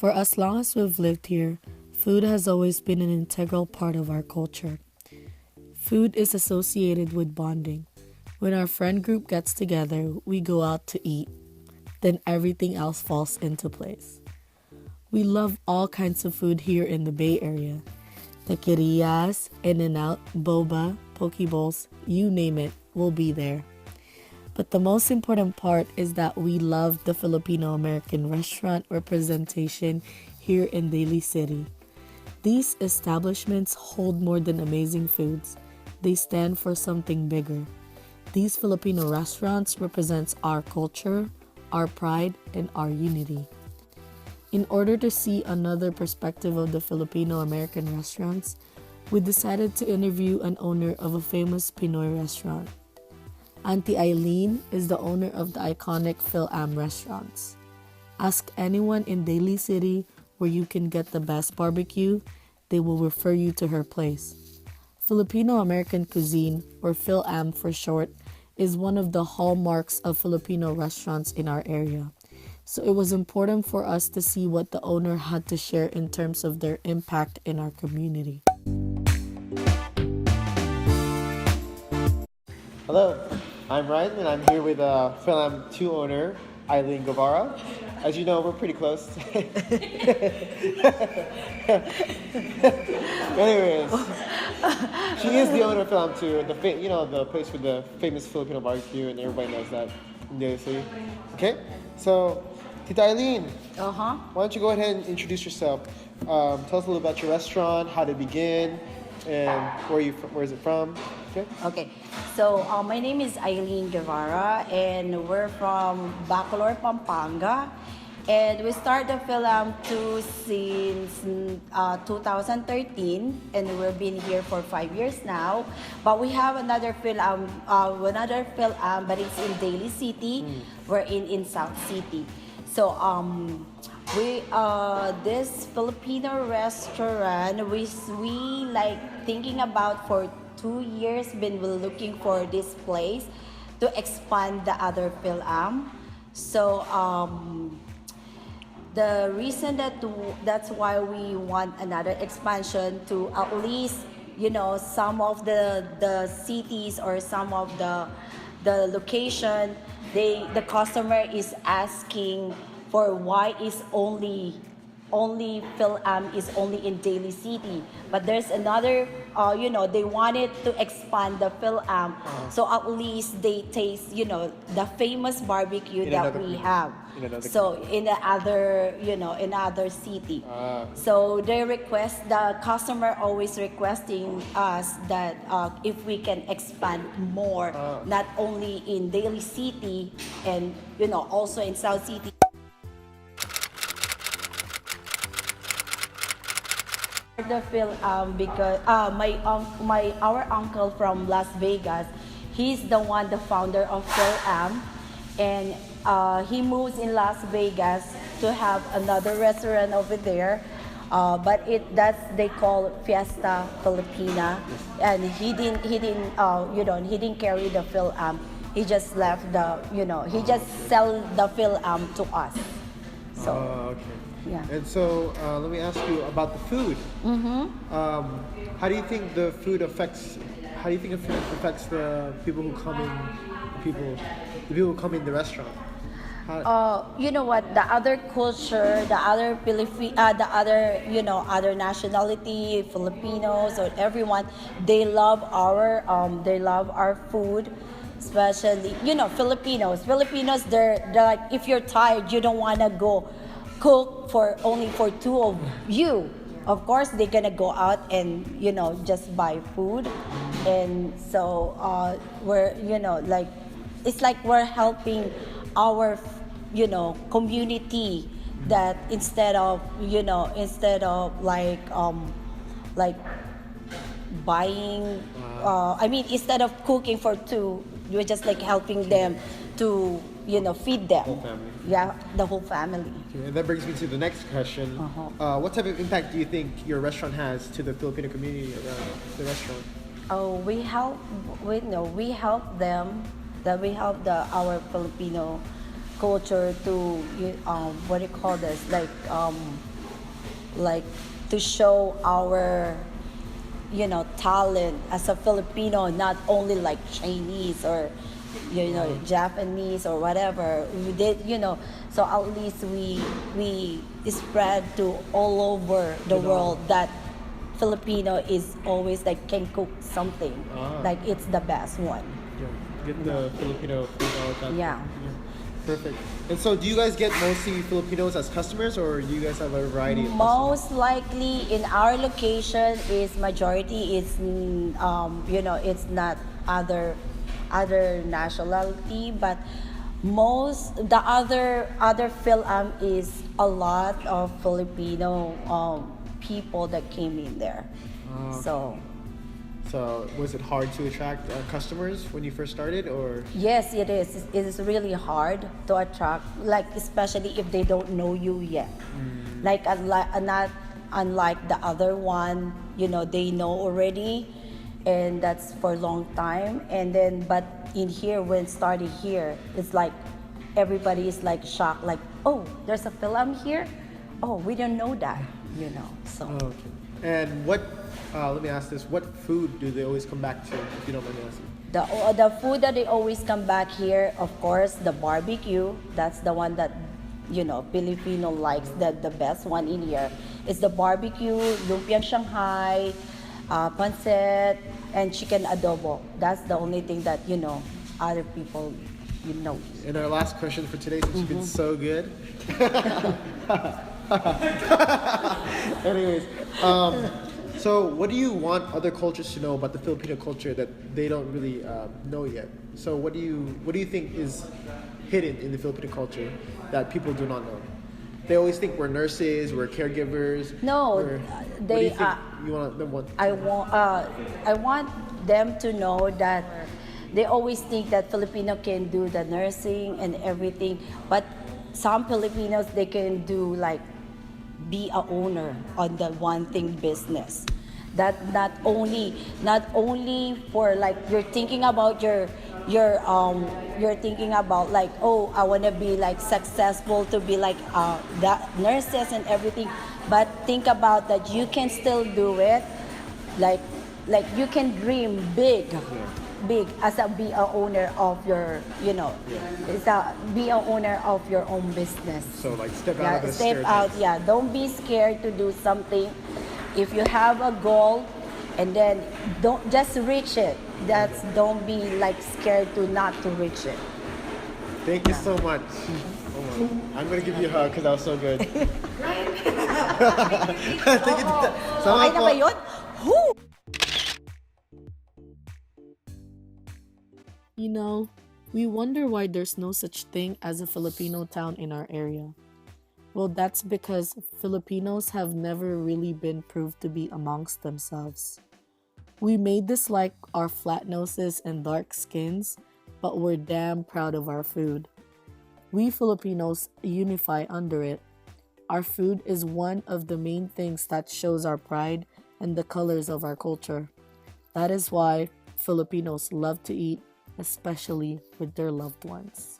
For as long as we've lived here, food has always been an integral part of our culture. Food is associated with bonding. When our friend group gets together, we go out to eat. Then everything else falls into place. We love all kinds of food here in the Bay Area. Taquerias, In-N-Out, boba, poke bowls, you name it, will be there. But the most important part is that we love the Filipino American restaurant representation here in Daly City. These establishments hold more than amazing foods. They stand for something bigger. These Filipino restaurants represents our culture, our pride, and our unity. In order to see another perspective of the Filipino American restaurants, we decided to interview an owner of a famous Pinoy restaurant. Auntie Eileen is the owner of the iconic Phil-Am restaurants. Ask anyone in Daly City where you can get the best barbecue, they will refer you to her place. Filipino American cuisine, or Phil-Am for short, is one of the hallmarks of Filipino restaurants in our area. So it was important for us to see what the owner had to share in terms of their impact in our community. Hello, I'm Ryan and I'm here with Phil-Am 2 owner, Eileen Guevara. As you know, we're pretty close. Anyways, she is the owner of Phil-Am 2, the place with the famous Filipino barbecue, and everybody knows that in Daly City. Okay, so Tita Eileen, why don't you go ahead and introduce yourself? Tell us a little about your restaurant, how did it begin, and where is it from? Okay. Okay, so my name is Eileen Guevara, and we're from Bacolor, Pampanga. And we started Phil-Am 2 since 2013, and we've been here for 5 years now. But we have another Phil-Am, but it's in Daly City. We're in South City. So this Filipino restaurant, we like thinking about for 2 years been looking for this place to expand the other Phil-Am. So the reason that's why we want another expansion to at least some of the cities or some of the location the customer is asking for why is only Phil-Am is only in Daly City, but there's another they wanted to expand the Phil-Am so at least they taste the famous barbecue that we have in the other in other city. So the customer always requesting us that if we can expand more, not only in Daly City and also in South City. The Phil-Am because our uncle from Las Vegas, he's the founder of Phil-Am, and he moves in Las Vegas to have another restaurant over there, but they call Fiesta Filipina, and he didn't carry the Phil-Am. He just left he just sell the Phil-Am to us. So. Okay. Yeah. And so let me ask you about the food. How do you think the food affects? How do you think it affects the people who come in? The people who come in the restaurant. You know what? The other culture, the other other nationality, Filipinos or everyone, they love our food. Especially, Filipinos. Filipinos, they're like, if you're tired, you don't wanna go cook only for two of you. Of course, they're gonna go out and just buy food, and so we're it's like we're helping our community that instead of like buying. Instead of cooking for two, we're just like helping them to feed them. Whole family. Yeah, the whole family. Okay, and that brings me to the next question. What type of impact do you think your restaurant has to the Filipino community around the restaurant? We help them. That we help our Filipino culture to what do you call this? Like like to show our talent as a Filipino, not only like Chinese or Japanese or whatever. We did, so at least we spread to all over the world that Filipino is always like can cook something, like it's the best one. Yeah, get the Filipino food all the time. Yeah. Perfect. And so, do you guys get mostly Filipinos as customers, or do you guys have a variety of Most likely in our location is majority is it's not other nationality, but most the other film is a lot of Filipino people that came in there. So So, was it hard to attract customers when you first started, or? yes, it is. It is really hard to attract, like especially if they don't know you yet. Like not unlike the other one, they know already, and that's for a long time. And then, but in here, when started here, it's like everybody is like shocked, like, oh, there's a film here. Oh, we didn't know that. So. Oh, okay. And let me ask this, what food do they always come back to, if you don't mind me asking? The food that they always come back here, of course, the barbecue. That's the one that Filipino likes. The best one in here is the barbecue, lumpiang Shanghai, pancit, and chicken adobo. That's the only thing that other people know. And our last question for today, since you've been so good. Anyways, so what do you want other cultures to know about the Filipino culture that they don't really know yet? So what do you think is hidden in the Filipino culture that people do not know? They always think we're nurses, we're caregivers. No, what do they. you think you want them want? I want them to know that they always think that Filipino can do the nursing and everything, but some Filipinos, they can do like be a owner on the one thing business. That not only for like you're thinking about you're thinking about like, oh, I want to be like successful to be like that nurses and everything, but think about that you can still do it, like you can dream big as a be a owner of your be a owner of your own business. So like step out of the step out. Yeah, don't be scared to do something. If you have a goal, and then don't just reach it. Don't be like scared to not to reach it. Thank you so much. Oh my. I'm gonna give you a hug because that was so good. Thank you. Okay na ba yun? Whoo! We wonder why there's no such thing as a Filipino town in our area. Well, that's because Filipinos have never really been proved to be amongst themselves. We may dislike our flat noses and dark skins, but we're damn proud of our food. We Filipinos unify under it. Our food is one of the main things that shows our pride and the colors of our culture. That is why Filipinos love to eat, especially with their loved ones.